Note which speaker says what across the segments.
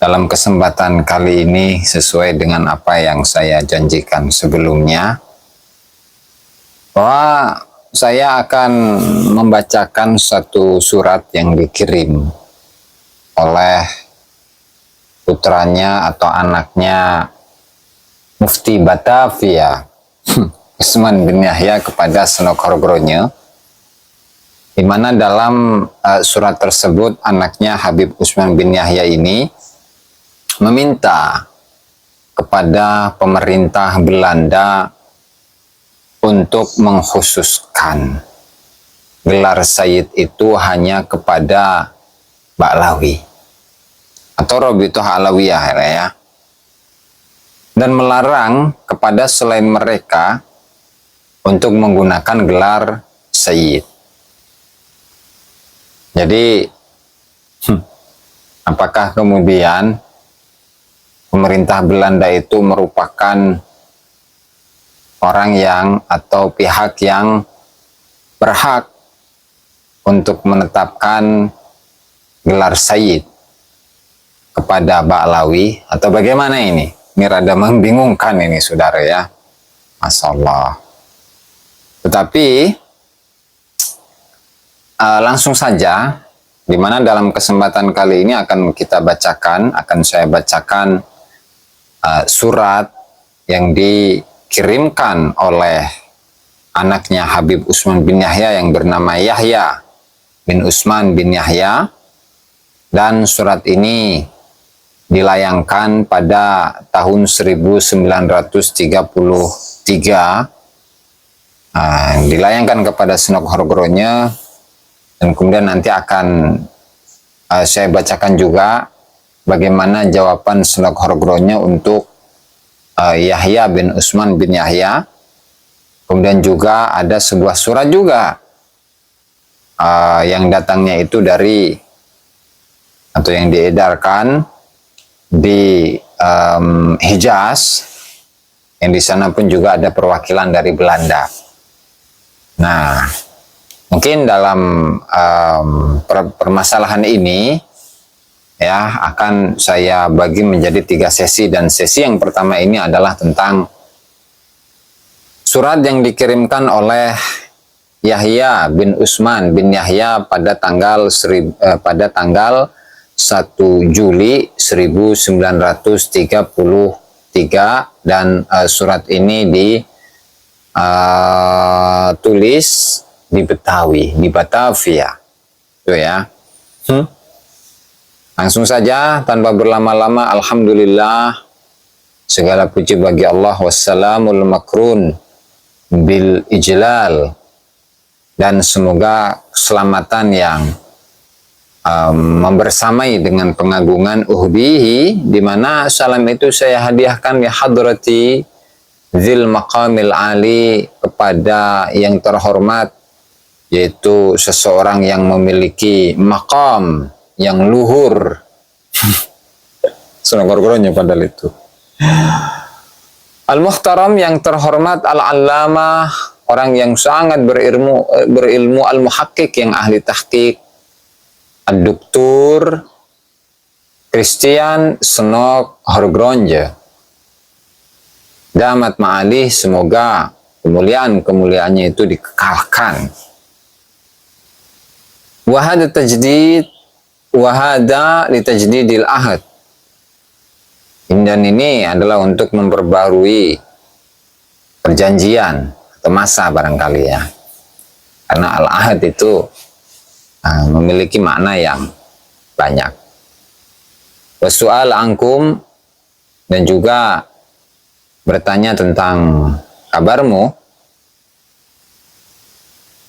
Speaker 1: Dalam kesempatan kali ini, sesuai dengan apa yang saya janjikan sebelumnya, bahwa saya akan membacakan satu surat yang dikirim oleh putranya atau anaknya Mufti Batavia, Usman bin Yahya, kepada Senok Horgronje, di mana dalam surat tersebut anaknya Habib Usman bin Yahya ini meminta kepada pemerintah Belanda untuk mengkhususkan gelar Sayyid itu hanya kepada Ba'lawi atau Rabithah Alawiyah ya, dan melarang kepada selain mereka untuk menggunakan gelar Sayyid. Jadi apakah kemudian pemerintah Belanda itu merupakan orang yang atau pihak yang berhak untuk menetapkan gelar Sayyid kepada Ba'lawi atau bagaimana ini? Ini rada membingungkan ini, saudara ya. Masya Allah. Tetapi langsung saja, di mana dalam kesempatan kali ini akan saya bacakan surat yang dikirimkan oleh anaknya Habib Usman bin Yahya yang bernama Yahya bin Usman bin Yahya, dan surat ini dilayangkan pada tahun 1933, dilayangkan kepada Senok Horgronje, dan kemudian nanti akan saya bacakan juga bagaimana jawaban Senok Horgronje untuk Yahya bin Usman bin Yahya. Kemudian juga ada sebuah surat juga yang datangnya itu dari atau yang diedarkan di Hijaz, yang di sana pun juga ada perwakilan dari Belanda. Nah, mungkin dalam permasalahan ini ya akan saya bagi menjadi 3 sesi, dan sesi yang pertama ini adalah tentang surat yang dikirimkan oleh Yahya bin Usman bin Yahya pada tanggal 1 Juli 1933, dan surat ini ditulis di Betawi, di Batavia, itu ya. Langsung saja tanpa berlama-lama, alhamdulillah, segala puji bagi Allah, wassalamul makrun bil ijlal, dan semoga keselamatan yang membersamai dengan pengagungan uhdihi, di mana salam itu saya hadiahkan ya hadrati zil maqamil ali, kepada yang terhormat, yaitu seseorang yang memiliki maqam yang luhur. Senok Horgronje padahal itu. Al-Muhtaram, yang terhormat, Al-Allamah, orang yang sangat berilmu, Al-Muhakkik, yang ahli tahqiq, Ad-Doktor Christian Senok Horgronje. Damat ma'alih, semoga kemuliaan-kemuliaannya itu dikekalkan. Wahada tajdid, wahada li tajdidil ahad. Dan ini adalah untuk memperbarui perjanjian atau masa barangkali ya. Karena al-ahad itu memiliki makna yang banyak. Wasu'al angkum, dan juga bertanya tentang kabarmu.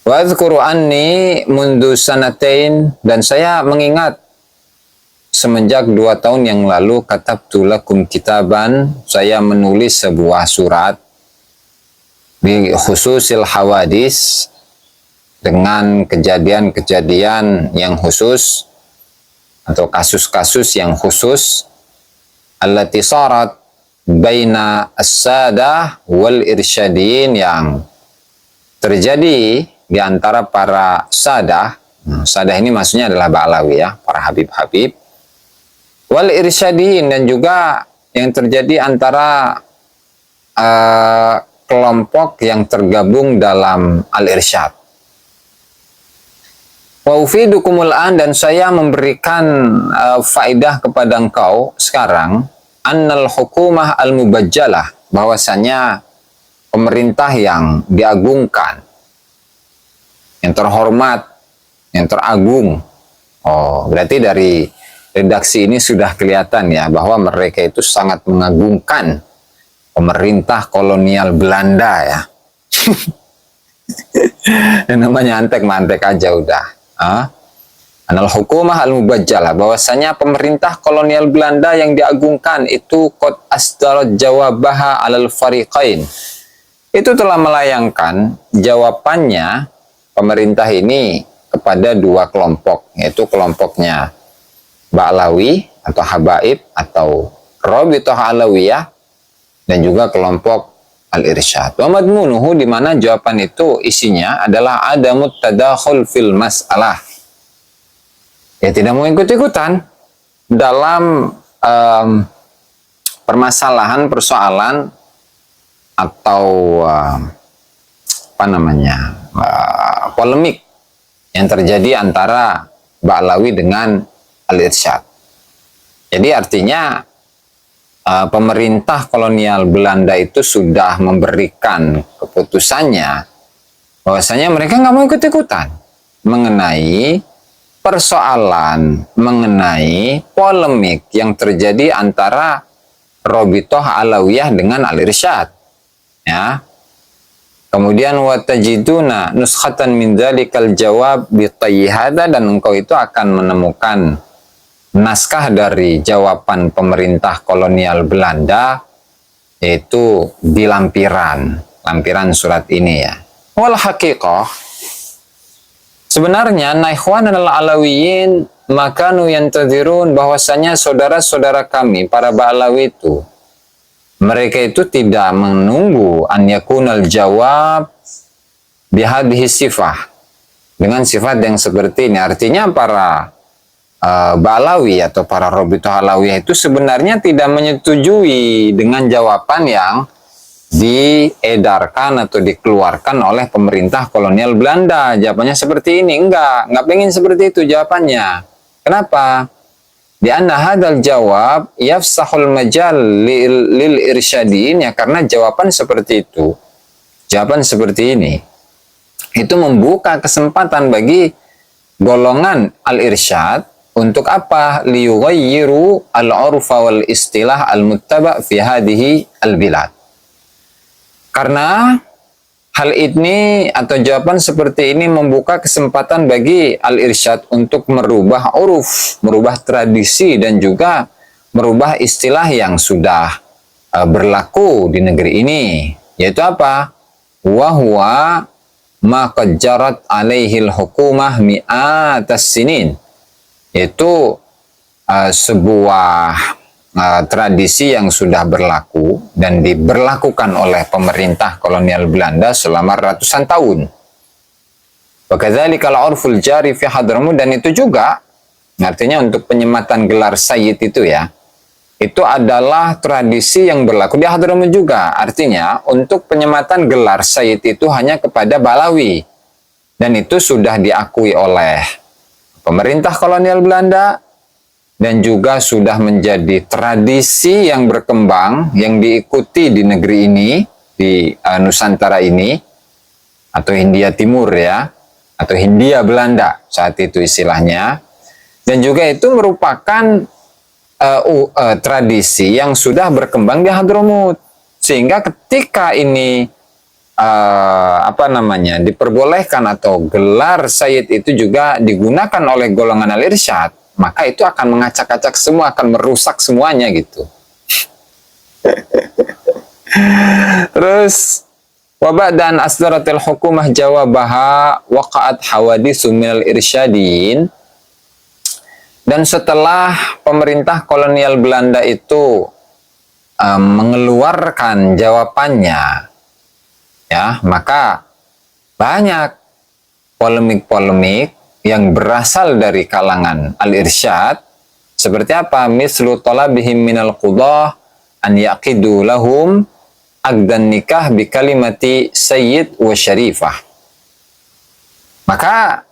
Speaker 1: Wa adhkuru anni mundu sanatain, dan saya mengingat semenjak 2 tahun yang lalu, katabtu lakum kitaban, saya menulis sebuah surat bi khususil hawadis, dengan kejadian-kejadian yang khusus atau kasus-kasus yang khusus, allati sarat baina as-sadah wal irsyadin, yang terjadi di antara para sadah. Sadah ini maksudnya adalah Ba'lawi ya, para habib-habib, wal irsyadiin, dan juga yang terjadi antara kelompok yang tergabung dalam al-irsyad. Wa ufidukumul an, dan saya memberikan faedah kepada engkau sekarang, annal hukumah al-mubajjalah, bahwasanya pemerintah yang diagungkan, yang terhormat, yang teragung. Oh, berarti dari redaksi ini sudah kelihatan ya bahwa mereka itu sangat mengagungkan pemerintah kolonial Belanda ya. Yang namanya antek-mantek aja udah. Anal hukumah al-mubajjalah, bahwasanya pemerintah kolonial Belanda yang diagungkan itu qad asdarat jawabaha alal fariqain. Itu telah melayangkan jawabannya pemerintah ini kepada dua kelompok, yaitu kelompoknya Ba'lawi atau Habaib atau Rabithah Alawiyah, dan juga kelompok Al-Irsyad. Wa madmunuhu, di mana jawaban itu isinya adalah adamut tadakhul fil mas'alah. Ya, tidak mau ikut-ikutan dalam persoalan atau polemik yang terjadi antara Ba'lawi dengan Al-Irsyad. Jadi artinya pemerintah kolonial Belanda itu sudah memberikan keputusannya bahwasanya mereka nggak mau ikut-ikutan mengenai persoalan, mengenai polemik yang terjadi antara Rabithah Alawiyah dengan Al-Irsyad. Ya. Kemudian watajiduna nuskhatan min dzalikal jawab bitayyihada, dan engkau itu akan menemukan naskah dari jawaban pemerintah kolonial Belanda, yaitu di lampiran surat ini ya. Wal haqiqah, sebenarnya Ikhwan al-Alawiyin makanu yantadhirun, bahwasanya saudara-saudara kami para Ba'lawi itu, mereka itu tidak menunggu an yakunal jawab bihadhihi sifah, dengan sifat yang seperti ini. Artinya para Ba'lawi atau para Rabithah Alawiyah itu sebenarnya tidak menyetujui dengan jawaban yang diedarkan atau dikeluarkan oleh pemerintah kolonial Belanda. Jawabannya seperti ini, enggak pengen seperti itu jawabannya. Kenapa? Di anna hadzal jawab yafsahul majal lil irsyadin, ya karena jawaban seperti itu, jawaban seperti ini itu membuka kesempatan bagi golongan al-irsyad untuk apa? Liyughayyiru al-'urfa wal istilah al-muttaba' fi hadhihi al-bilad. Karena hal ini atau jawaban seperti ini membuka kesempatan bagi al-irsyad untuk merubah uruf, merubah tradisi, dan juga merubah istilah yang sudah berlaku di negeri ini. Yaitu apa? Wa huwa ma qad jarat alaihil hukumah mi'atas sinin. Yaitu sebuah tradisi yang sudah berlaku dan diberlakukan oleh pemerintah kolonial Belanda selama ratusan tahun. Wakadzalika al-'urful jari fi Hadramut, dan itu juga artinya untuk penyematan gelar sayyid itu ya, itu adalah tradisi yang berlaku di Hadramut juga. Artinya untuk penyematan gelar sayyid itu hanya kepada Ba'lawi, dan itu sudah diakui oleh pemerintah kolonial Belanda, dan juga sudah menjadi tradisi yang berkembang, yang diikuti di negeri ini, di Nusantara ini, atau Hindia Timur ya, atau Hindia Belanda saat itu istilahnya. Dan juga itu merupakan tradisi yang sudah berkembang di Hadramut. Sehingga ketika ini diperbolehkan atau gelar sayyid itu juga digunakan oleh golongan al-irsyad, maka itu akan mengacak-acak semua, akan merusak semuanya gitu. Terus wabak dan asdaratil hukumah jawabaha waqa'at hawaditsu minal irsyadin, dan setelah pemerintah kolonial Belanda itu mengeluarkan jawabannya ya, maka banyak polemik-polemik yang berasal dari kalangan al-irsyad Seperti apa? Mislu talabihim minal qudah an yaqidu lahum aqdan nikah bi kalimati sayyid wa syarifah. Maka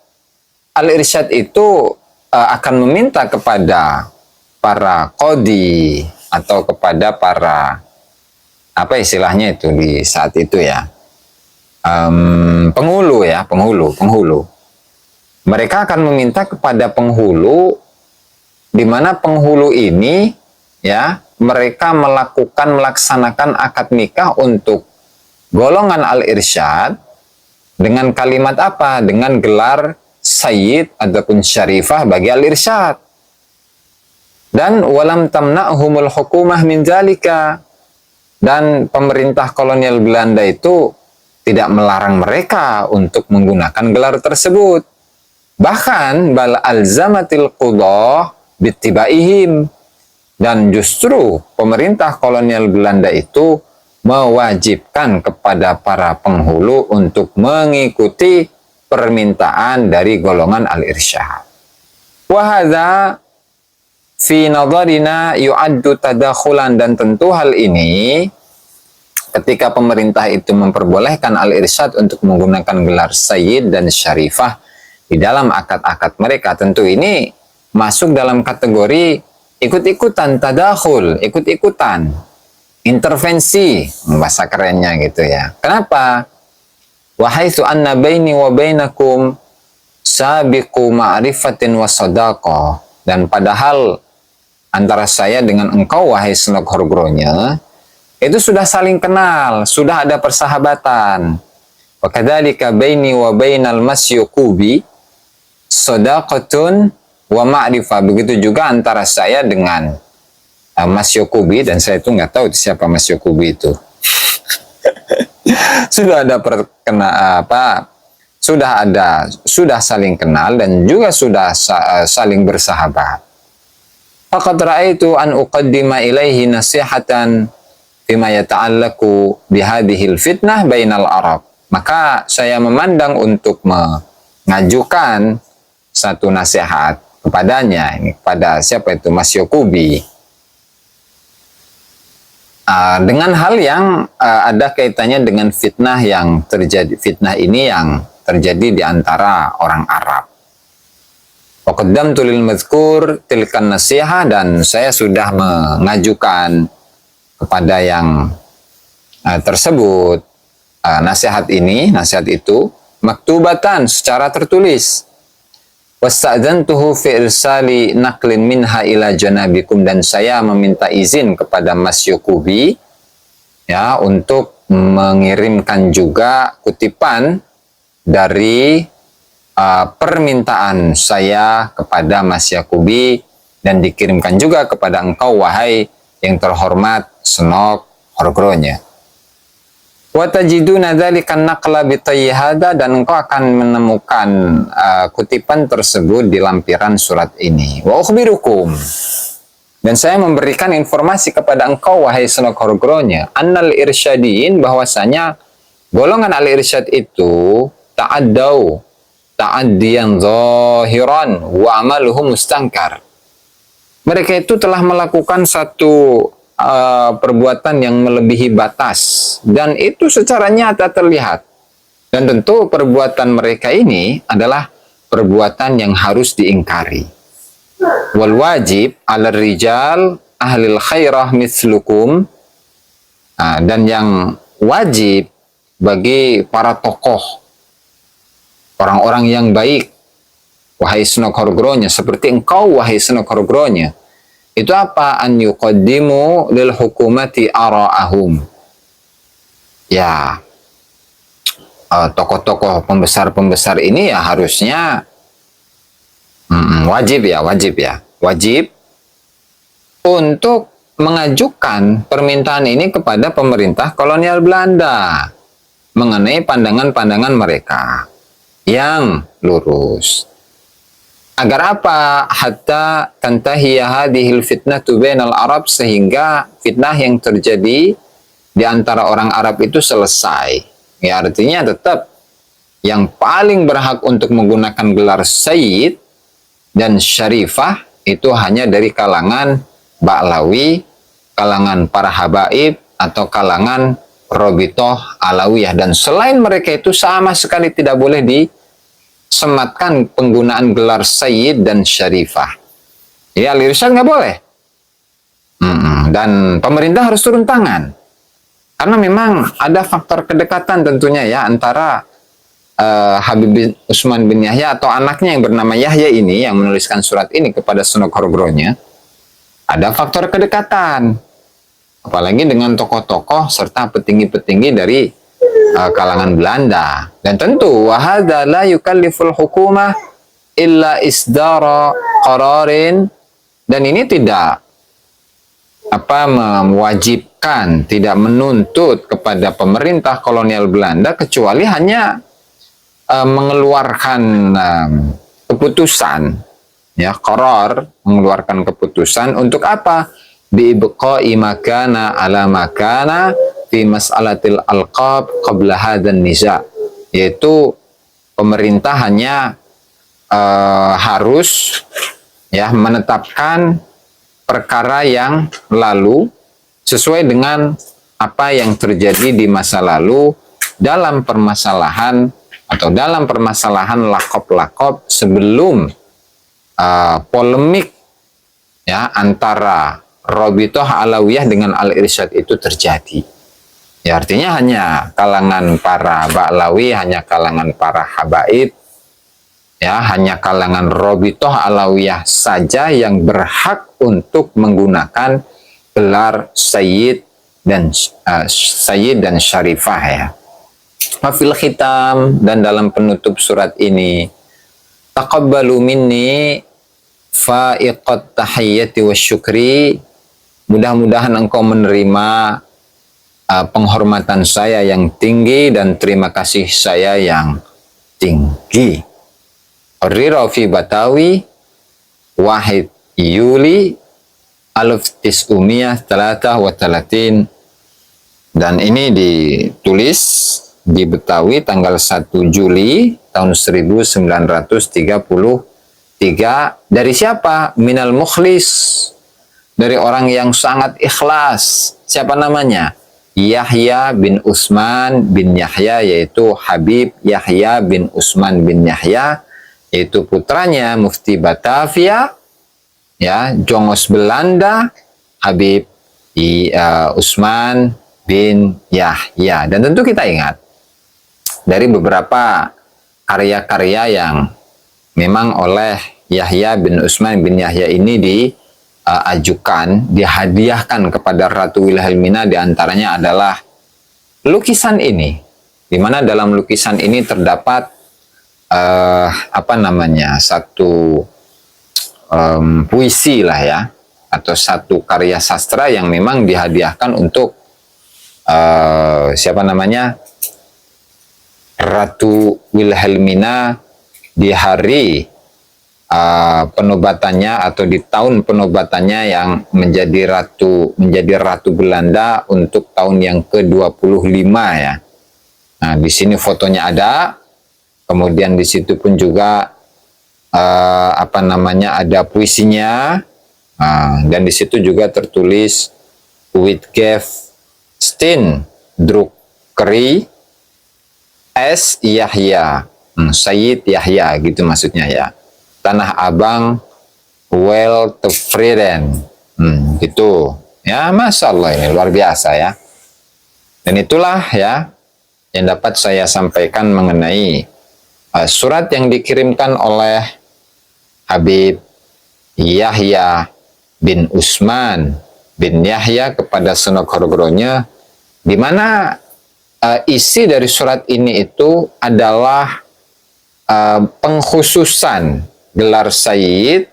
Speaker 1: al-irsyad itu akan meminta kepada para qadi atau kepada para apa istilahnya itu di saat itu ya, penghulu ya, penghulu. Mereka akan meminta kepada penghulu, di mana penghulu ini ya, mereka melaksanakan akad nikah untuk golongan al-irsyad dengan kalimat apa? Dengan gelar sayyid ataupun syarifah bagi al-irsyad. Dan walam tamna'humul hukumah min zalika. Dan pemerintah kolonial Belanda itu tidak melarang mereka untuk menggunakan gelar tersebut. Bahkan bal alzamatil qudah bittibaihim. Dan justru pemerintah kolonial Belanda itu mewajibkan kepada para penghulu untuk mengikuti permintaan dari golongan al-irsyad. Wahadha fi nadharina yu'addu tadakhulan, dan tentu hal ini ketika pemerintah itu memperbolehkan al-irsyad untuk menggunakan gelar sayyid dan syarifah di dalam akad-akad mereka, tentu ini masuk dalam kategori ikut-ikutan tadakhul, ikut-ikutan intervensi, bahasa kerennya gitu ya. Kenapa? Wa haitsu anna baini wa bainakum sabiqu ma'rifatin wa sadaqah. Dan padahal antara saya dengan engkau wahai Senok Horgronya itu sudah saling kenal, sudah ada persahabatan. Wa kadzalika baini wa bainal masyuqubi sadaqatun wa ma'rifah. Begitu juga antara saya dengan Mas Yokubi, dan saya itu nggak tahu siapa Mas Yokubi itu. Sudah ada sudah saling kenal dan juga sudah saling bersahabat. Faqad ra'aitu an uqaddima ilaihi nasihatan bima yata'allaqu bihadhil fitnah bainal Arab. Maka saya memandang untuk mengajukan satu nasihat kepadanya, ini kepada siapa itu? Mas Yokubi. Dengan hal yang ada kaitannya dengan fitnah yang terjadi. Fitnah ini yang terjadi di antara orang Arab. Waqaddamtu lil mazkur tilkan nasihah, dan saya sudah mengajukan kepada yang tersebut nasihat ini, nasihat itu maktubatan secara tertulis. Wasta'dzantuhu fi irsali naqlin minha ila janabikum, dan saya meminta izin kepada Mas Yokubi ya untuk mengirimkan juga kutipan dari permintaan saya kepada Mas Yokubi, dan dikirimkan juga kepada engkau wahai yang terhormat Senok Horgronya. Wa tajiduna dzalika naqla bitayyihada, dan engkau akan menemukan kutipan tersebut di lampiran surat ini. Wa ukhbirukum, dan saya memberikan informasi kepada engkau wahai Senok Horgronya, annal irsyadiin, bahwasanya golongan al-irsyad itu ta'addiyan zahiran wa amaluhum mustangkar. Mereka itu telah melakukan satu perbuatan yang melebihi batas, dan itu secara nyata terlihat. Dan tentu perbuatan mereka ini adalah perbuatan yang harus diingkari. Wal wajib 'alal rijal ahlil khairah mithlukum, dan yang wajib bagi para tokoh, orang-orang yang baik, wahai Senok Horgronya, seperti engkau wahai Senok Horgronya, itu apa? An yuqaddimu lil hukumati ara'ahum. Ya, tokoh-tokoh pembesar-pembesar ini ya harusnya wajib untuk mengajukan permintaan ini kepada pemerintah kolonial Belanda mengenai pandangan-pandangan mereka yang lurus. Agar apa? Hatta tantahiya hadhil fitnatu bainal Arab, sehingga fitnah yang terjadi di antara orang Arab itu selesai. Ya, artinya tetap yang paling berhak untuk menggunakan gelar sayyid dan syarifah itu hanya dari kalangan Ba'lawi, kalangan para habaib, atau kalangan Robitoh Alawiyah. Dan selain mereka itu sama sekali tidak boleh disematkan penggunaan gelar Sayyid dan Syarifah. Ya, Ahli Irsyad nggak boleh. Dan pemerintah harus turun tangan. Karena memang ada faktor kedekatan tentunya ya antara Habib bin Utsman bin Yahya atau anaknya yang bernama Yahya ini yang menuliskan surat ini kepada Sunan Horogronya. Ada faktor kedekatan. Apalagi dengan tokoh-tokoh serta petinggi-petinggi dari kalangan Belanda. Dan tentu wahada la yukalliful hukumah illa isdara qararin, dan ini tidak mewajibkan, tidak menuntut kepada pemerintah kolonial Belanda kecuali hanya mengeluarkan keputusan, ya, qarar, mengeluarkan keputusan untuk apa? Biibqa'i makana ala makana fi mas'alatil alqab qabla hadan niza, yaitu pemerintah hanya harus ya menetapkan perkara yang lalu sesuai dengan apa yang terjadi di masa lalu dalam permasalahan lakop-lakop sebelum polemik ya antara Robitoh Alawiyah dengan Al-Irsyad itu terjadi. Ya, artinya hanya kalangan para Ba'lawi, hanya kalangan para habaib, ya, hanya kalangan Robitoh Alawiyah saja yang berhak untuk menggunakan gelar Sayyid dan Syarifah ya. Wafil khitam, dan dalam penutup surat ini, taqabbalu minni fa'iqat tahiyyati wa syukri, mudah-mudahan engkau menerima penghormatan saya yang tinggi dan terima kasih saya yang tinggi. Rira fi Batawi Wahid Yuli 1933, dan ini ditulis di Betawi tanggal 1 Juli tahun 1933. Dari siapa? Minal mukhlis, dari orang yang sangat ikhlas. Siapa namanya? Yahya bin Utsman bin Yahya, yaitu Habib Yahya bin Utsman bin Yahya, yaitu putranya Mufti Batavia, ya, Jongos Belanda, Habib Utsman bin Yahya. Dan tentu kita ingat dari beberapa karya-karya yang memang oleh Yahya bin Utsman bin Yahya ini diajukan, dihadiahkan kepada Ratu Wilhelmina, diantaranya adalah lukisan ini, di mana dalam lukisan ini terdapat satu puisi lah ya, atau satu karya sastra yang memang dihadiahkan untuk Ratu Wilhelmina di hari penobatannya atau di tahun penobatannya yang menjadi ratu Belanda untuk tahun yang ke-25 ya. Nah, di sini fotonya ada. Kemudian di situ pun juga ada puisinya. Dan di situ juga tertulis Wittgef Steen Druckery S. Yahya, Sayyid Yahya gitu maksudnya ya. Tanah Abang Weltevreden, gitu ya. Masya Allah, ini luar biasa ya. Dan itulah ya yang dapat saya sampaikan mengenai surat yang dikirimkan oleh Habib Yahya bin Utsman bin Yahya kepada Sunan Horogronya, di mana isi dari surat ini itu adalah pengkhususan gelar Sayyid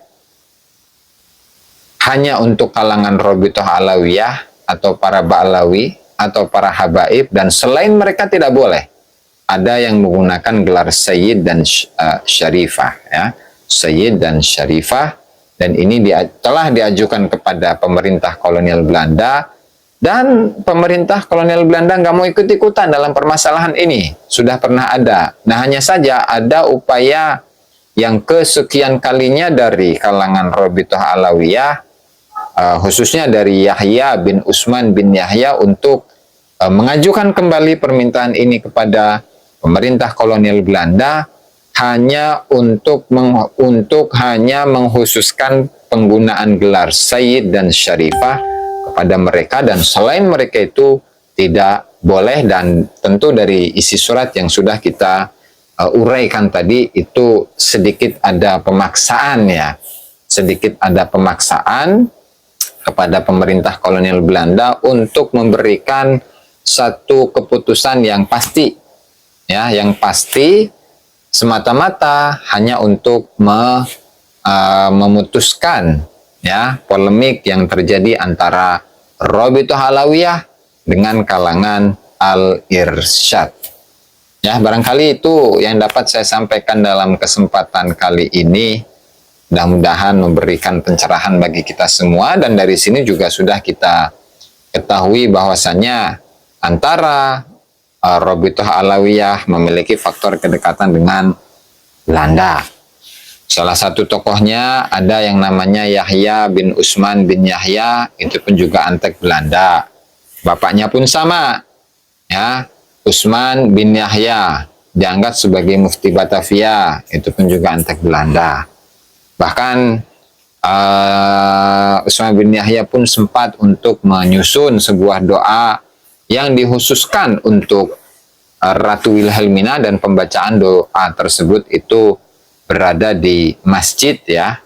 Speaker 1: hanya untuk kalangan Robitoh Alawiyah atau para Ba'lawi atau para habaib, dan selain mereka tidak boleh ada yang menggunakan gelar Sayyid dan Syarifah ya, Sayyid dan Syarifah. Dan ini telah diajukan kepada pemerintah kolonial Belanda, dan pemerintah kolonial Belanda nggak mau ikut-ikutan dalam permasalahan ini. Sudah pernah ada. Nah, hanya saja ada upaya yang kesekian kalinya dari kalangan Rabithah Alawiyah, khususnya dari Yahya bin Utsman bin Yahya untuk mengajukan kembali permintaan ini kepada pemerintah kolonial Belanda, hanya untuk hanya mengkhususkan penggunaan gelar Sayyid dan Syarifah kepada mereka, dan selain mereka itu tidak boleh. Dan tentu dari isi surat yang sudah kita uraikan tadi itu sedikit ada pemaksaan ya, sedikit ada pemaksaan kepada pemerintah kolonial Belanda untuk memberikan satu keputusan yang pasti ya, yang pasti semata-mata hanya untuk memutuskan ya polemik yang terjadi antara Rabithah Alawiyah dengan kalangan Al-Irsyad. Ya, barangkali itu yang dapat saya sampaikan dalam kesempatan kali ini. Mudah-mudahan memberikan pencerahan bagi kita semua, dan dari sini juga sudah kita ketahui bahwasannya antara Rabithah Alawiyah memiliki faktor kedekatan dengan Belanda. Salah satu tokohnya ada yang namanya Yahya bin Utsman bin Yahya, itu pun juga antek Belanda. Bapaknya pun sama, ya, Utsman bin Yahya, dianggap sebagai mufti Batavia, itu pun juga antek Belanda. Bahkan Utsman bin Yahya pun sempat untuk menyusun sebuah doa yang dikhususkan untuk Ratu Wilhelmina, dan pembacaan doa tersebut itu berada di masjid ya,